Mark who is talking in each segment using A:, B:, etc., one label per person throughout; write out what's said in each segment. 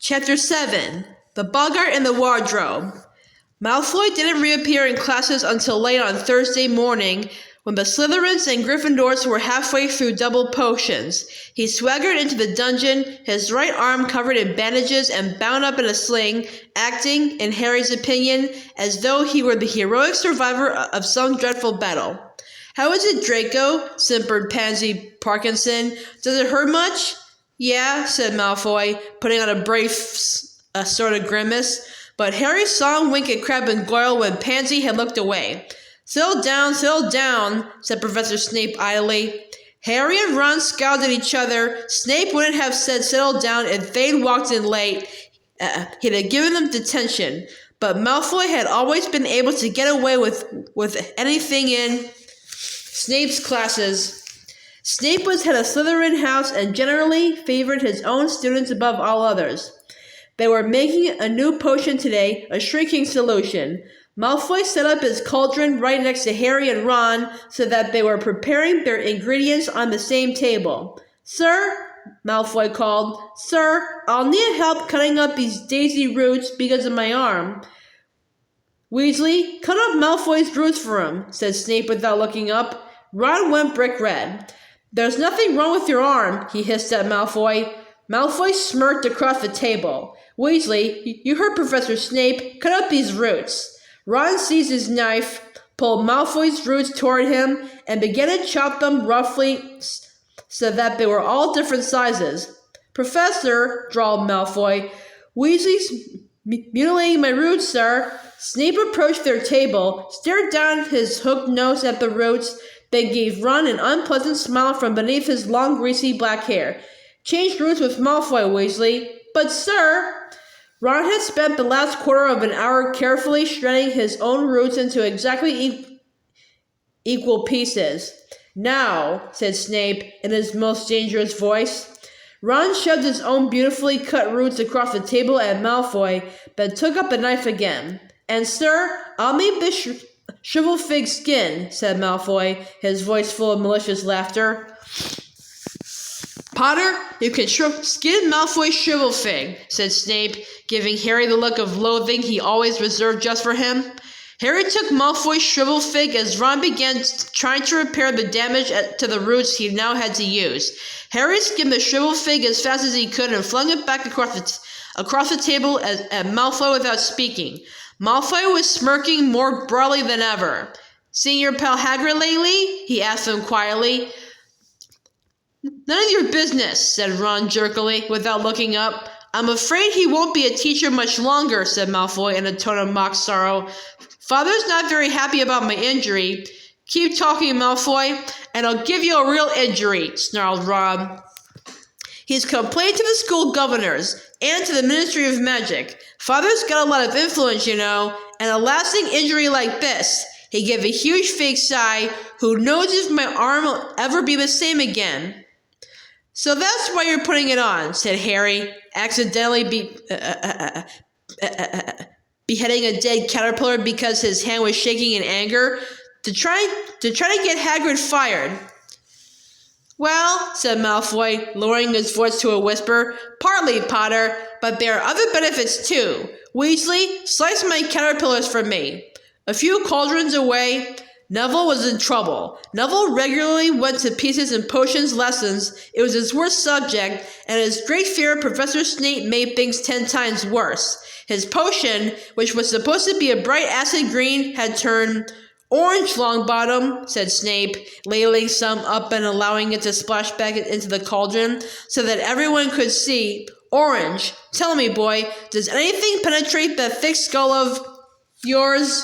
A: Chapter 7. The Boggart in the Wardrobe. Malfoy didn't reappear in classes until late on Thursday morning, when the Slytherins and Gryffindors were halfway through double potions. He swaggered into the dungeon, his right arm covered in bandages and bound up in a sling, acting, in Harry's opinion, as though he were the heroic survivor of some dreadful battle. "How is it, Draco?" simpered Pansy Parkinson. "Does it hurt much?" "Yeah," said Malfoy, putting on a brave sort of grimace. But Harry saw him wink at Crabbe and Goyle when Pansy had looked away. Settle down, said Professor Snape idly. Harry and Ron scowled at each other. Snape wouldn't have said settle down if they'd walked in late. He'd have given them detention. But Malfoy had always been able to get away with anything in Snape's classes. Snape was head of Slytherin House and generally favored his own students above all others. They were making a new potion today, a shrinking solution. Malfoy set up his cauldron right next to Harry and Ron so that they were preparing their ingredients on the same table. "Sir," Malfoy called, "Sir, I'll need help cutting up these daisy roots because of my arm." "Weasley, cut up Malfoy's roots for him," said Snape without looking up. Ron went brick red. "There's nothing wrong with your arm," he hissed at Malfoy. Malfoy smirked across the table. "Weasley, you heard Professor Snape. Cut up these roots." Ron seized his knife, pulled Malfoy's roots toward him, and began to chop them roughly so that they were all different sizes. "Professor," drawled Malfoy, "Weasley's mutilating my roots, sir." Snape approached their table, stared down his hooked nose at the roots, then gave Ron an unpleasant smile from beneath his long, greasy black hair. "Change roots with Malfoy, Weasley." "But, sir..." Ron had spent the last quarter of an hour carefully shredding his own roots into exactly equal pieces. "Now," said Snape in his most dangerous voice. Ron shoved his own beautifully cut roots across the table at Malfoy, but took up the knife again. "And, sir, I'll make this shrivel fig skin," said Malfoy, his voice full of malicious laughter. "Potter, you can skin Malfoy's shrivel fig," said Snape, giving Harry the look of loathing he always reserved just for him. Harry took Malfoy's shrivel fig as Ron began trying to repair the damage to the roots he now had to use. Harry skinned the shrivel fig as fast as he could and flung it back across the table at Malfoy without speaking. Malfoy was smirking more broadly than ever. "Seen your pal Hagrid lately?" he asked him quietly. "None of your business," said Ron jerkily, without looking up. "I'm afraid he won't be a teacher much longer," said Malfoy in a tone of mock sorrow. "Father's not very happy about my injury." "Keep talking, Malfoy, and I'll give you a real injury," snarled Ron. "He's complained to the school governors and to the Ministry of Magic. Father's got a lot of influence, you know, and a lasting injury like this." He gave a huge fake sigh. "Who knows if my arm will ever be the same again." "So that's why you're putting it on," said Harry, accidentally beheading a dead caterpillar because his hand was shaking in anger, to try to get Hagrid fired. "Well," said Malfoy, lowering his voice to a whisper, "partly, Potter, but there are other benefits too. Weasley, slice my caterpillars for me." A few cauldrons away, Neville was in trouble. Neville regularly went to pieces in potions lessons. It was his worst subject, and his great fear Professor Snape made things 10 times worse. His potion, which was supposed to be a bright acid green, had turned orange, Longbottom, said Snape, ladling some up and allowing it to splash back into the cauldron so that everyone could see. "Orange. Tell me, boy, does anything penetrate that thick skull of yours?"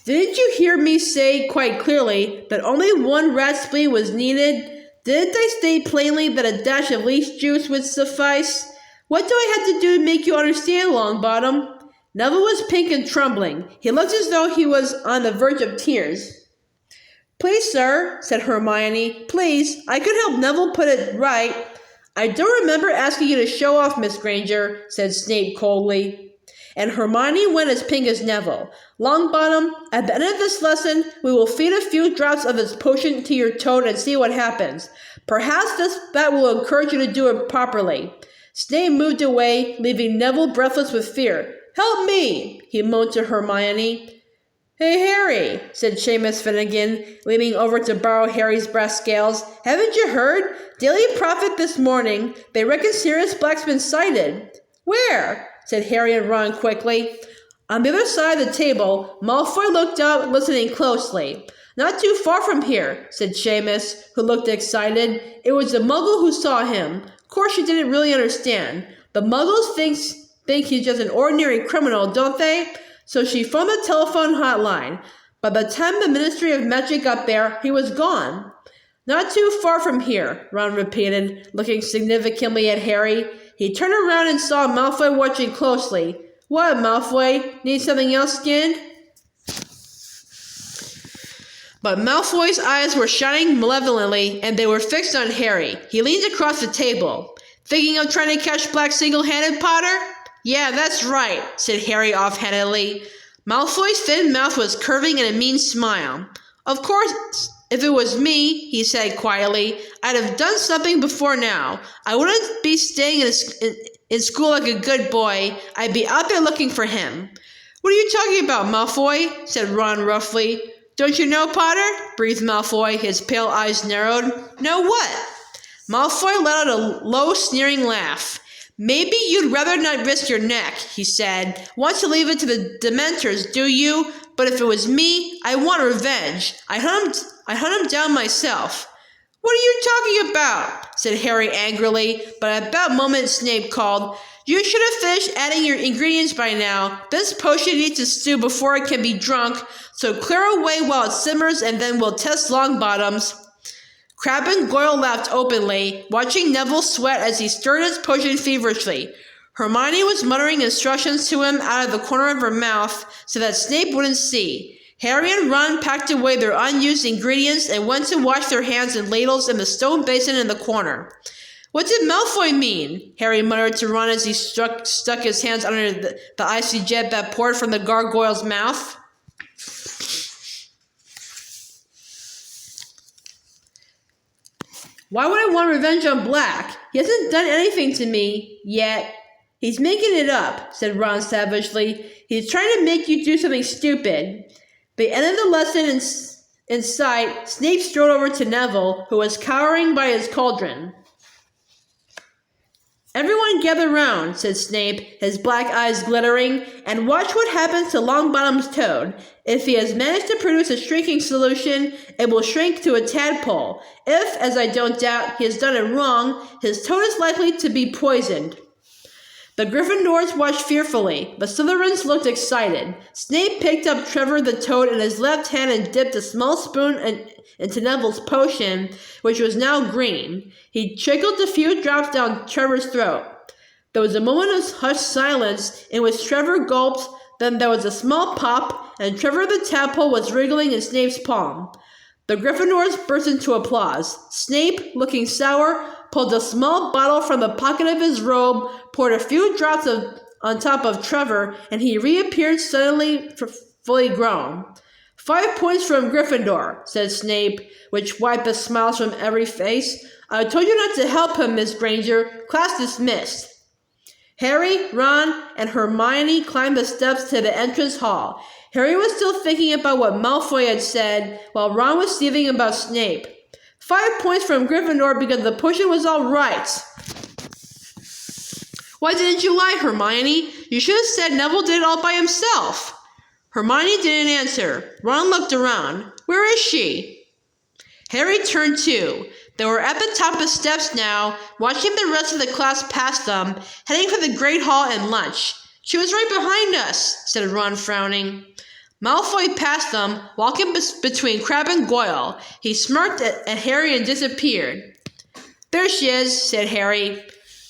A: "Didn't you hear me say quite clearly that only one rat spleen was needed? Didn't I state plainly that a dash of leech juice would suffice? What do I have to do to make you understand, Longbottom?" Neville was pink and trembling. He looked as though he was on the verge of tears. "Please, sir," said Hermione. "Please, I could help Neville put it right." "I don't remember asking you to show off, Miss Granger," said Snape coldly. And Hermione went as pink as Neville. "Longbottom, at the end of this lesson, we will feed a few drops of this potion to your toad and see what happens. Perhaps that will encourage you to do it properly." Snape moved away, leaving Neville breathless with fear. "Help me!" he moaned to Hermione. "Hey, Harry," said Seamus Finnegan, leaning over to borrow Harry's brass scales. "Haven't you heard? Daily Prophet this morning. They reckon Sirius Black's been sighted." "Where?" said Harry and Ron quickly. On the other side of the table, Malfoy looked up, listening closely. "Not too far from here," said Seamus, who looked excited. "It was the Muggle who saw him. Of course she didn't really understand. The Muggles think he's just an ordinary criminal, don't they? So she phoned the telephone hotline. By the time the Ministry of Magic got there, he was gone." "Not too far from here," Ron repeated, looking significantly at Harry. He turned around and saw Malfoy watching closely. "What, Malfoy? Need something else skinned?" But Malfoy's eyes were shining malevolently, and they were fixed on Harry. He leaned across the table. "Thinking of trying to catch Black single-handed, Potter?" "Yeah, that's right," said Harry offhandedly. Malfoy's thin mouth was curving in a mean smile. "Of course, if it was me," he said quietly, "I'd have done something before now. I wouldn't be staying in school like a good boy. I'd be out there looking for him." "What are you talking about, Malfoy?" said Ron roughly. "Don't you know, Potter?" breathed Malfoy, his pale eyes narrowed. "Know what?" Malfoy let out a low, sneering laugh. "Maybe you'd rather not risk your neck," he said. "Want to leave it to the Dementors, do you? But if it was me, I want revenge. I hunt him down myself." "What are you talking about?" said Harry angrily, but at that moment Snape called, "You should have finished adding your ingredients by now. This potion needs to stew before it can be drunk, so clear away while it simmers and then we'll test Longbottoms." Crabbe and Goyle laughed openly, watching Neville sweat as he stirred his potion feverishly. Hermione was muttering instructions to him out of the corner of her mouth so that Snape wouldn't see. Harry and Ron packed away their unused ingredients and went to wash their hands and ladles in the stone basin in the corner. "What did Malfoy mean?" Harry muttered to Ron as he stuck his hands under the icy jet that poured from the gargoyle's mouth. "Why would I want revenge on Black? He hasn't done anything to me yet." "He's making it up," said Ron savagely. "He's trying to make you do something stupid." The end of the lesson in sight, Snape strode over to Neville, who was cowering by his cauldron. "Everyone gather round," said Snape, his black eyes glittering, "and watch what happens to Longbottom's toad. If he has managed to produce a shrinking solution, it will shrink to a tadpole. If, as I don't doubt, he has done it wrong, his toad is likely to be poisoned." The Gryffindors watched fearfully. The Slytherins looked excited. Snape picked up Trevor the toad in his left hand and dipped a small spoon into Neville's potion, which was now green. He trickled a few drops down Trevor's throat. There was a moment of hushed silence in which Trevor gulped, then there was a small pop, and Trevor the tadpole was wriggling in Snape's palm. The Gryffindors burst into applause. Snape, looking sour, pulled a small bottle from the pocket of his robe, poured a few drops on top of Trevor, and he reappeared suddenly fully grown. 5 points from Gryffindor, said Snape, which wiped the smiles from every face. "I told you not to help him, Miss Granger. Class dismissed." Harry, Ron, and Hermione climbed the steps to the entrance hall. Harry was still thinking about what Malfoy had said, while Ron was seething about Snape. 5 points from Gryffindor because the potion was all right. "Why didn't you lie, Hermione? You should have said Neville did it all by himself." Hermione didn't answer. Ron looked around. "Where is she?" Harry turned too. They were at the top of the steps now, watching the rest of the class pass them, heading for the Great Hall and lunch. "She was right behind us," said Ron, frowning. Malfoy passed them, walking between Crabbe and Goyle. He smirked at Harry and disappeared. "There she is," said Harry.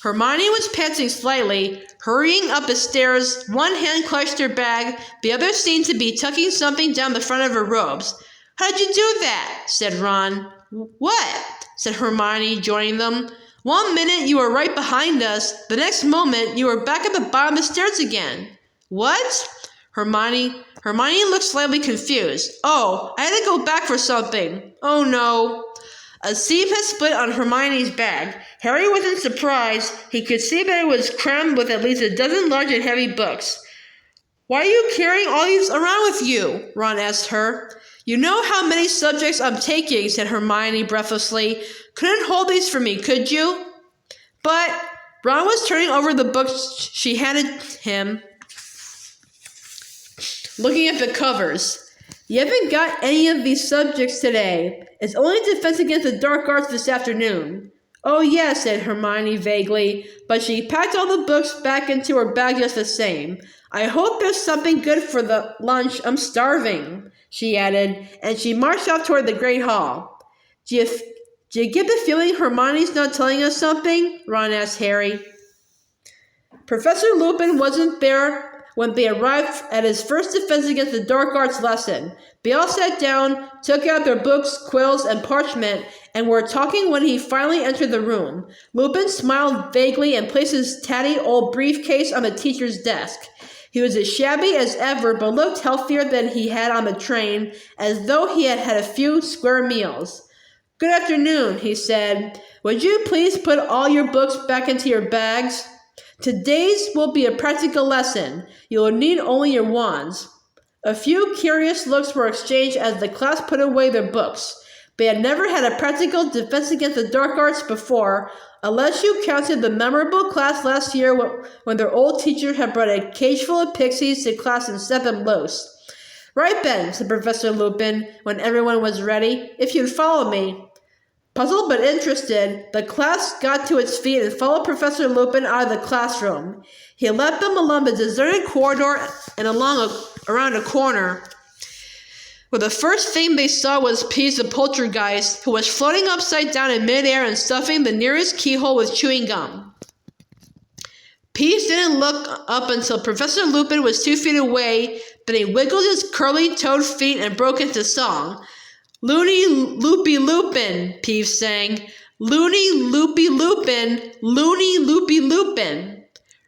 A: Hermione was panting slightly, hurrying up the stairs. One hand clutched her bag, the other seemed to be tucking something down the front of her robes. "How'd you do that?" said Ron. "What?" said Hermione, joining them. "One minute you were right behind us, the next moment you were back at the bottom of the stairs again." "What?" Hermione looked slightly confused. "Oh, I had to go back for something." "Oh no." A seam had split on Hermione's bag. Harry wasn't surprised. He could see that it was crammed with at least a dozen large and heavy books. "Why are you carrying all these around with you?" Ron asked her. "You know how many subjects I'm taking," said Hermione breathlessly. "Couldn't hold these for me, could you?" But Ron was turning over the books she handed him, looking at the covers. "You haven't got any of these subjects today. It's only Defense Against the Dark Arts this afternoon." "Oh, yes," said Hermione vaguely, but she packed all the books back into her bag just the same. "I hope there's something good for the lunch. I'm starving," she added, and she marched off toward the Great Hall. Do you get the feeling Hermione's not telling us something?" Ron asked Harry. Professor Lupin wasn't there when they arrived at his first Defense Against the Dark Arts lesson. They all sat down, took out their books, quills, and parchment, and were talking when he finally entered the room. Lupin smiled vaguely and placed his tatty old briefcase on the teacher's desk. He was as shabby as ever, but looked healthier than he had on the train, as though he had had a few square meals. "Good afternoon," he said. "Would you please put all your books back into your bags? Today's will be a practical lesson. You will need only your wands." A few curious looks were exchanged as the class put away their books. They had never had a practical Defense Against the Dark Arts before, unless you counted the memorable class last year when their old teacher had brought a cage full of pixies to class and set them loose. "Right then," said Professor Lupin, when everyone was ready. "If you'd follow me." Puzzled but interested, the class got to its feet and followed Professor Lupin out of the classroom. He led them along the deserted corridor and around a corner, where the first thing they saw was Peeves the poltergeist, who was floating upside down in midair and stuffing the nearest keyhole with chewing gum. Peeves didn't look up until Professor Lupin was 2 feet away, then he wiggled his curly-toed feet and broke into song. "Loony Loopy Lupin," Peeves sang. "Loony Loopy Lupin, Loony Loopy Lupin."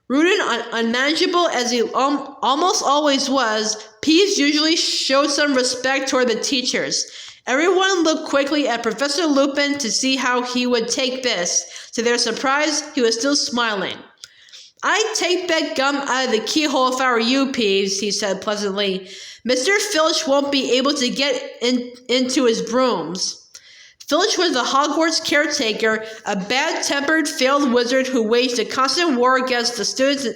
A: Rude and unmanageable as he almost always was, Peeves usually showed some respect toward the teachers. Everyone looked quickly at Professor Lupin to see how he would take this. To their surprise, he was still smiling. "I'd take that gum out of the keyhole if I were you, Peeves," he said pleasantly. "Mr. Filch won't be able to get into his brooms." Filch was the Hogwarts caretaker, a bad-tempered, failed wizard who waged a constant war against the students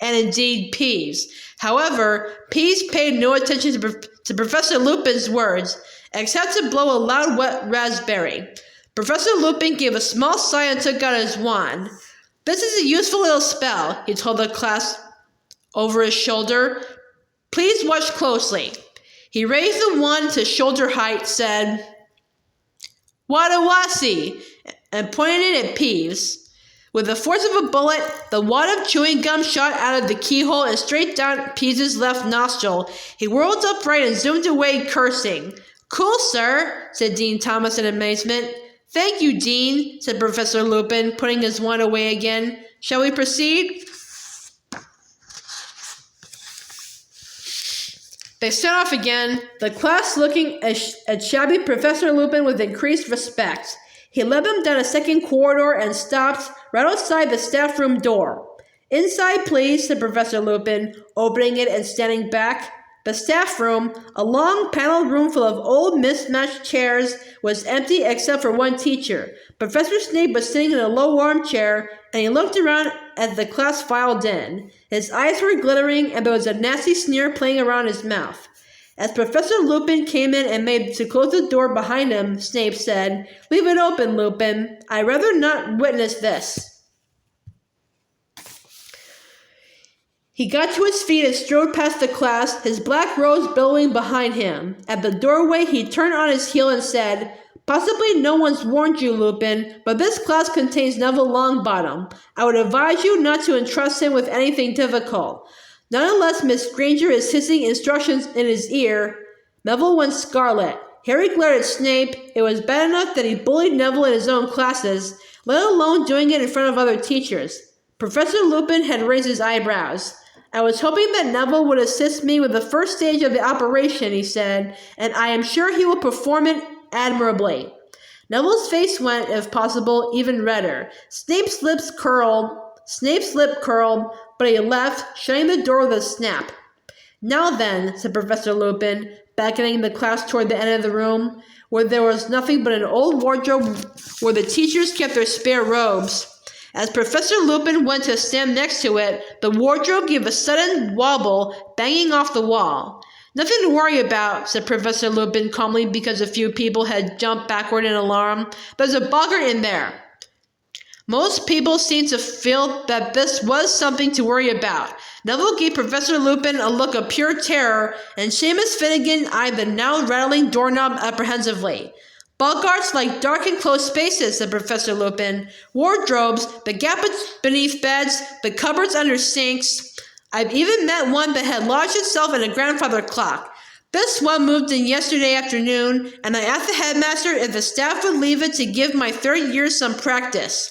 A: and indeed Peeves. However, Peeves paid no attention to Professor Lupin's words, except to blow a loud wet raspberry. Professor Lupin gave a small sigh and took out his wand. "This is a useful little spell," he told the class over his shoulder. "Please watch closely." He raised the wand to shoulder height, said, "Wadawasi," and pointed it at Peeves. With the force of a bullet, the wad of chewing gum shot out of the keyhole and straight down Peeves' left nostril. He whirled upright and zoomed away, cursing. "Cool, sir," said Dean Thomas in amazement. "Thank you, Dean," said Professor Lupin, putting his wand away again. "Shall we proceed?" They set off again, the class looking at shabby Professor Lupin with increased respect. He led them down a second corridor and stopped right outside the staff room door. "Inside, please," said Professor Lupin, opening it and standing back. The staff room, a long paneled room full of old mismatched chairs, was empty except for one teacher. Professor Snape was sitting in a low armchair, and he looked around as the class filed in. His eyes were glittering, and there was a nasty sneer playing around his mouth. As Professor Lupin came in and made to close the door behind him, Snape said, "Leave it open, Lupin. I'd rather not witness this." He got to his feet and strode past the class, his black robes billowing behind him. At the doorway, he turned on his heel and said, "Possibly no one's warned you, Lupin, but this class contains Neville Longbottom. I would advise you not to entrust him with anything difficult." Not unless Miss Granger is hissing instructions in his ear. Neville went scarlet. Harry glared at Snape. It was bad enough that he bullied Neville in his own classes, let alone doing it in front of other teachers. Professor Lupin had raised his eyebrows. "I was hoping that Neville would assist me with the first stage of the operation," he said, "and I am sure he will perform it admirably." Neville's face went, if possible, even redder. Snape's lip curled, but he left, shutting the door with a snap. "Now then," said Professor Lupin, beckoning the class toward the end of the room, where there was nothing but an old wardrobe where the teachers kept their spare robes. As Professor Lupin went to stand next to it, the wardrobe gave a sudden wobble, banging off the wall. "Nothing to worry about," said Professor Lupin calmly, because a few people had jumped backward in alarm. "There's a Boggart in there." Most people seemed to feel that this was something to worry about. Neville gave Professor Lupin a look of pure terror, and Seamus Finnegan eyed the now rattling doorknob apprehensively. "Boggarts like dark and closed spaces," said Professor Lupin. "Wardrobes, the gap beneath beds, the cupboards under sinks. I've even met one that had lodged itself in a grandfather clock. This one moved in yesterday afternoon, and I asked the headmaster if the staff would leave it to give my third year some practice.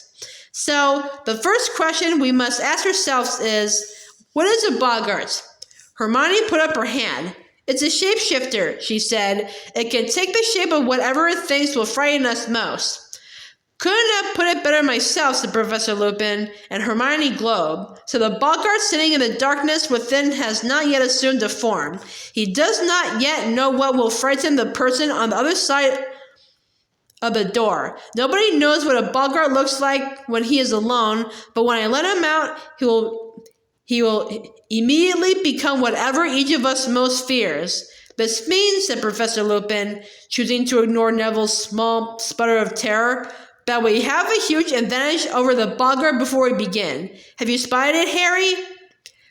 A: So, the first question we must ask ourselves is, what is a Boggart?" Hermione put up her hand. "It's a shapeshifter," she said. "It can take the shape of whatever it thinks will frighten us most." "Couldn't have put it better myself," said Professor Lupin, and Hermione glowed. "So the Boggart sitting in the darkness within has not yet assumed a form. He does not yet know what will frighten the person on the other side of the door. Nobody knows what a Boggart looks like when he is alone, but when I let him out, he will immediately become whatever each of us most fears. This means," said Professor Lupin, choosing to ignore Neville's small sputter of terror, "that we have a huge advantage over the Boggart before we begin. Have you spotted it, Harry?"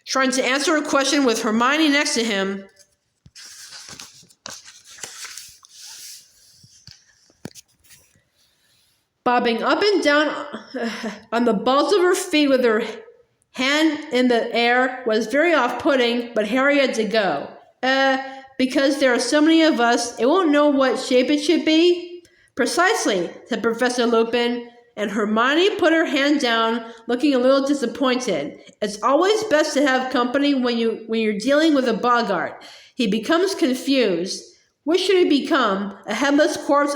A: Trying to answer a question with Hermione next to him, bobbing up and down on the balls of her feet with her hand in the air, was very off-putting, but Harry had to go. Because there are so many of us, it won't know what shape it should be?" "Precisely," said Professor Lupin, and Hermione put her hand down, looking a little disappointed. "It's always best to have company when you're dealing with a Boggart. He becomes confused. Which should he become, a headless corpse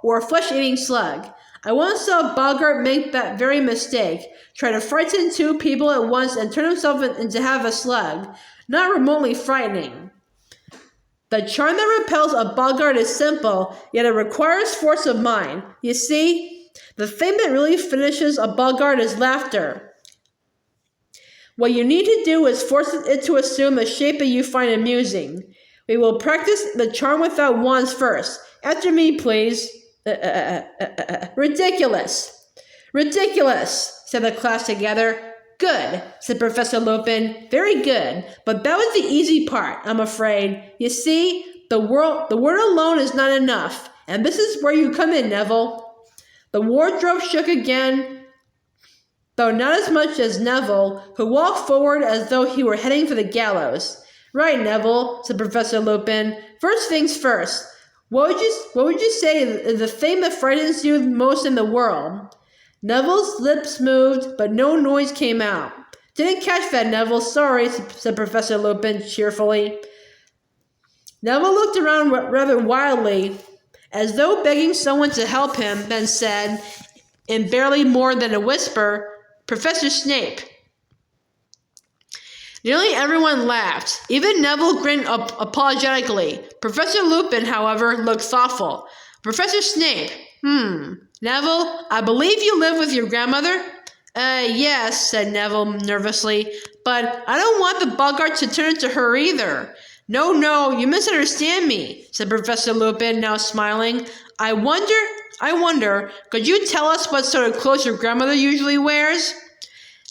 A: or a flesh-eating slug? I once saw a Boggart make that very mistake, try to frighten two people at once and turn himself into half a slug. Not remotely frightening. The charm that repels a Boggart is simple, yet it requires force of mind. You see, the thing that really finishes a Boggart is laughter. What you need to do is force it to assume a shape that you find amusing. We will practice the charm without wands first. After me, please." Ridiculous, said the class together. "Good," said Professor Lupin. "Very good. But that was the easy part, I'm afraid. You see, the word alone is not enough. And this is where you come in, Neville." The wardrobe shook again, though not as much as Neville, who walked forward as though he were heading for the gallows. "Right, Neville," said Professor Lupin. "First things first. What would you say is the thing that frightens you most in the world?" Neville's lips moved, but no noise came out. "Didn't catch that, Neville. Sorry," said Professor Lupin cheerfully. Neville looked around rather wildly, as though begging someone to help him, then said, in barely more than a whisper, "Professor Snape." Nearly everyone laughed. Even Neville grinned apologetically. Professor Lupin, however, looked thoughtful. "Professor Snape. Neville, I believe you live with your grandmother?" Yes," said Neville nervously. "But I don't want the Boggart to turn into her either." No, you misunderstand me," said Professor Lupin, now smiling. I wonder, could you tell us what sort of clothes your grandmother usually wears?"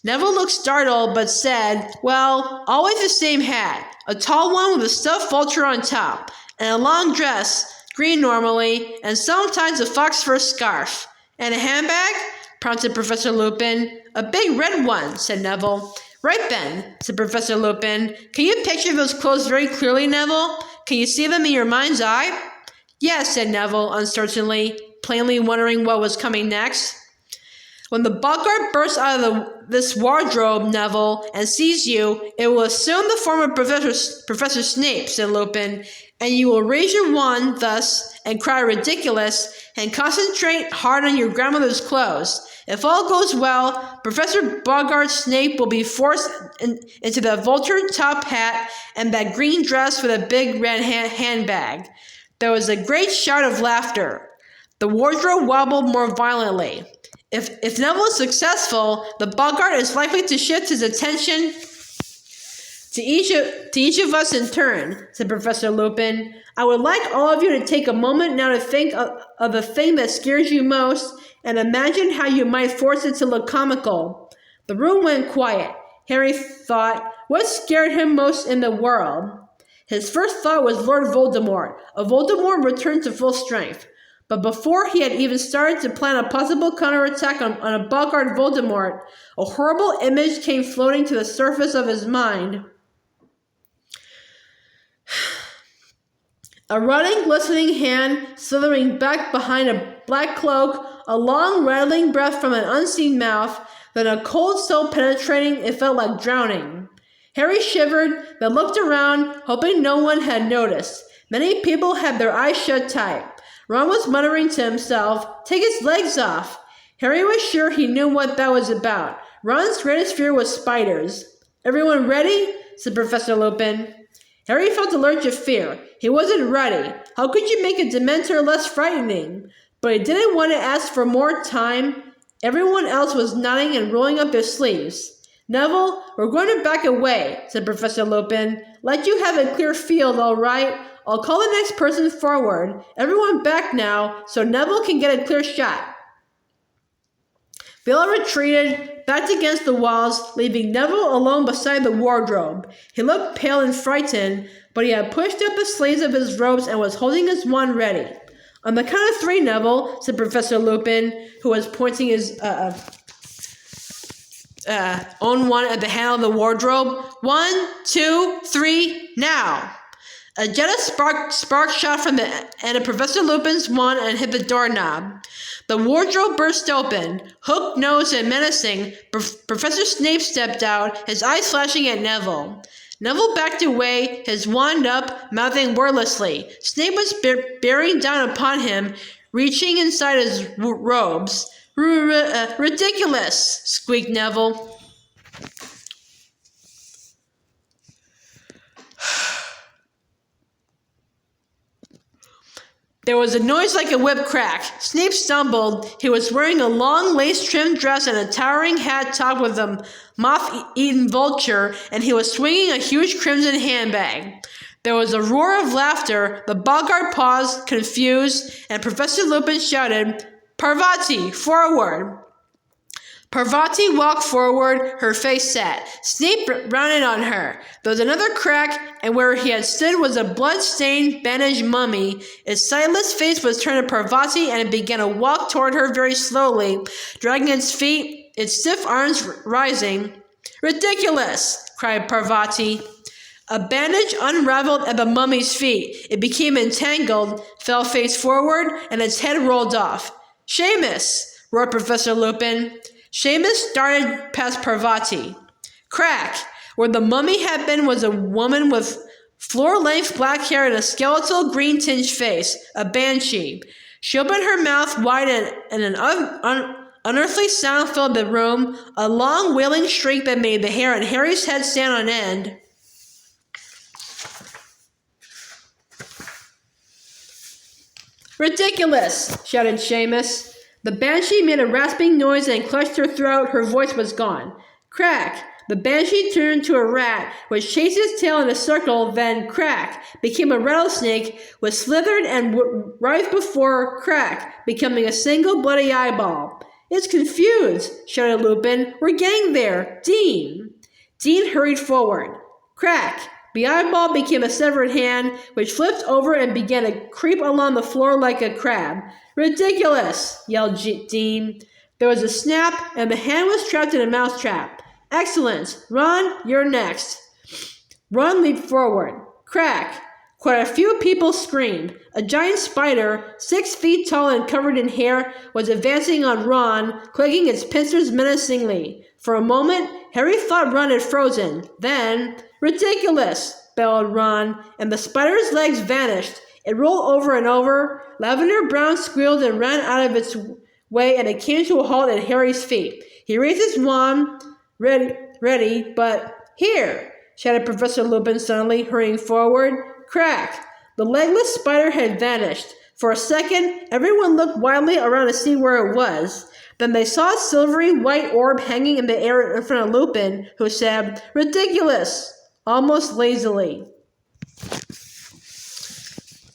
A: Neville looked startled, but said, "Well, always the same hat, a tall one with a stuffed vulture on top, and a long dress, green normally, and sometimes a fox fur scarf." "And a handbag?" prompted Professor Lupin. "A big red one," said Neville. "Right then," said Professor Lupin. "Can you picture those clothes very clearly, Neville? Can you see them in your mind's eye?" "Yes," said Neville uncertainly, plainly wondering what was coming next. "When the Boggart bursts out of this wardrobe, Neville, and sees you, it will assume the form of Professor Snape," said Lupin, and you will raise your wand thus and cry ridiculous and concentrate hard on your grandmother's clothes. If all goes well, Professor Boggart Snape will be forced into the vulture top hat and that green dress with a big red handbag. There was a great shout of laughter. The wardrobe wobbled more violently. If Neville is successful, the Boggart is likely to shift his attention to each of us in turn, said Professor Lupin. I would like all of you to take a moment now to think of the thing that scares you most and imagine how you might force it to look comical. The room went quiet. Harry thought, what scared him most in the world? His first thought was Lord Voldemort. A Voldemort returned to full strength. But before he had even started to plan a possible counterattack on a Boggart Voldemort, a horrible image came floating to the surface of his mind. A running, glistening hand slithering back behind a black cloak, a long, rattling breath from an unseen mouth, then a cold so penetrating it felt like drowning. Harry shivered, then looked around, hoping no one had noticed. Many people had their eyes shut tight. Ron was muttering to himself, take his legs off. Harry was sure he knew what that was about. Ron's greatest fear was spiders. Everyone ready? Said Professor Lupin. Harry felt a lurch of fear. He wasn't ready. How could you make a Dementor less frightening? But he didn't want to ask for more time. Everyone else was nodding and rolling up their sleeves. Neville, we're going to back away, said Professor Lupin. Let you have a clear field, all right? I'll call the next person forward. Everyone back now, so Neville can get a clear shot. Bill retreated, backed against the walls, leaving Neville alone beside the wardrobe. He looked pale and frightened, but he had pushed up the sleeves of his robes and was holding his wand ready. On the count of 3, Neville, said Professor Lupin, who was pointing his own wand at the handle of the wardrobe. 1, 2, 3, now! A jet of spark shot from the end of Professor Lupin's wand and hit the doorknob. The wardrobe burst open. Hook-nosed and menacing, Professor Snape stepped out, his eyes flashing at Neville. Neville backed away, his wand up, mouthing wordlessly. Snape was bearing down upon him, reaching inside his robes. Ridiculous, squeaked Neville. There was a noise like a whip crack. Snape stumbled. He was wearing a long lace-trimmed dress and a towering hat topped with a moth-eaten vulture, and he was swinging a huge crimson handbag. There was a roar of laughter. The Boggart paused, confused, and Professor Lupin shouted, Parvati, forward! Parvati walked forward, her face set. Snape rounded on her. There was another crack, and where he had stood was a blood-stained, bandaged mummy. Its sightless face was turned to Parvati, and it began to walk toward her very slowly, dragging its feet, its stiff arms rising. Ridiculous! Cried Parvati. A bandage unraveled at the mummy's feet. It became entangled, fell face forward, and its head rolled off. Seamus! Roared Professor Lupin. Seamus darted past Parvati. Crack! Where the mummy had been was a woman with floor-length black hair and a skeletal green-tinged face, a banshee. She opened her mouth wide and an unearthly sound filled the room, a long wailing shriek that made the hair on Harry's head stand on end. Ridiculous! Shouted Seamus. The banshee made a rasping noise and clutched her throat. Her voice was gone. Crack! The banshee turned into a rat, which chased its tail in a circle, then, crack, became a rattlesnake, which slithered and writhed before, crack, becoming a single bloody eyeball. It's confused, shouted Lupin. We're getting there. Dean! Dean hurried forward. Crack! The eyeball became a severed hand, which flipped over and began to creep along the floor like a crab. Ridiculous! Yelled Dean. There was a snap, and the hand was trapped in a mousetrap. Excellent! Ron, you're next. Ron leaped forward. Crack! Quite a few people screamed. A giant spider, 6 feet tall and covered in hair, was advancing on Ron, clicking its pincers menacingly. For a moment, Harry thought Ron had frozen. Then, ridiculous! bellowed Ron, and the spider's legs vanished. It rolled over and over. Lavender Brown squealed and ran out of its way, and it came to a halt at Harry's feet. He raised his wand, ready, but here, shouted Professor Lupin suddenly, hurrying forward. Crack! The legless spider had vanished. For a second, everyone looked wildly around to see where it was. Then they saw a silvery white orb hanging in the air in front of Lupin, who said, "Ridiculous!" almost lazily.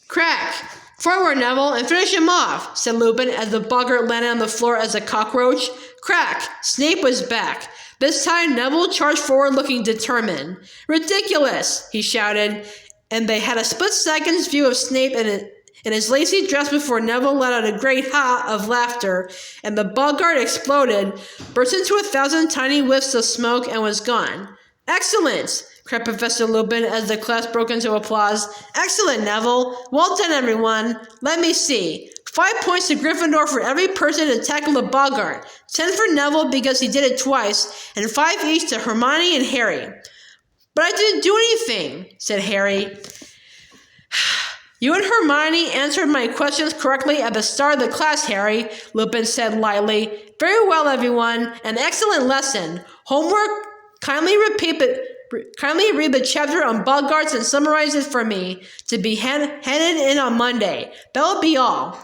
A: Crack! Forward, Neville, and finish him off, said Lupin as the Boggart landed on the floor as a cockroach. Crack! Snape was back. This time, Neville charged forward looking determined. Ridiculous! He shouted, and they had a split-second's view of Snape in his lacy dress before Neville let out a great ha of laughter, and the Boggart exploded, burst into 1,000 tiny whiffs of smoke, and was gone. Excellent! Cried Professor Lupin as the class broke into applause. Excellent, Neville! Well done, everyone! Let me see. 5 points to Gryffindor for every person to tackle the Boggart. 10 for Neville because he did it twice, and 5 each to Hermione and Harry. But I didn't do anything, said Harry. You and Hermione answered my questions correctly at the start of the class, Harry, Lupin said lightly. Very well, everyone. An excellent lesson. Homework? Kindly read the chapter on Boggarts and summarize it for me, to be handed in on Monday. That'll be all.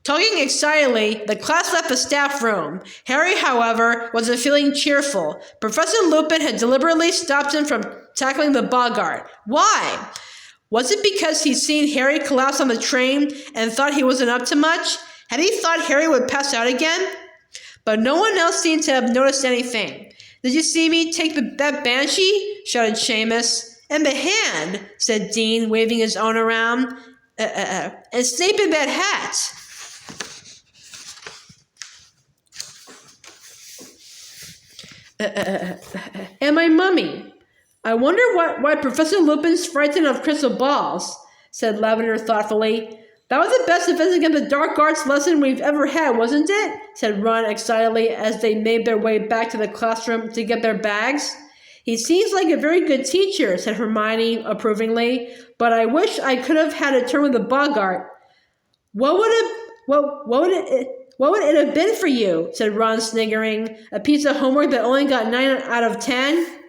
A: Talking excitedly, the class left the staff room. Harry, however, wasn't feeling cheerful. Professor Lupin had deliberately stopped him from tackling the Boggart. Why? Was it because he'd seen Harry collapse on the train and thought he wasn't up to much? Had he thought Harry would pass out again? But no one else seemed to have noticed anything. Did you see me take that banshee? Shouted Seamus. And the hand, said Dean, waving his own around. And Snape in that hat. And my mummy. I wonder why Professor Lupin's frightened of crystal balls, said Lavender thoughtfully. That was the best defense against the dark arts lesson we've ever had, wasn't it? Said Ron excitedly as they made their way back to the classroom to get their bags. He seems like a very good teacher, said Hermione approvingly, but I wish I could have had a turn with the Boggart. What would it have been for you? Said Ron, sniggering. A piece of homework that only got 9 out of 10?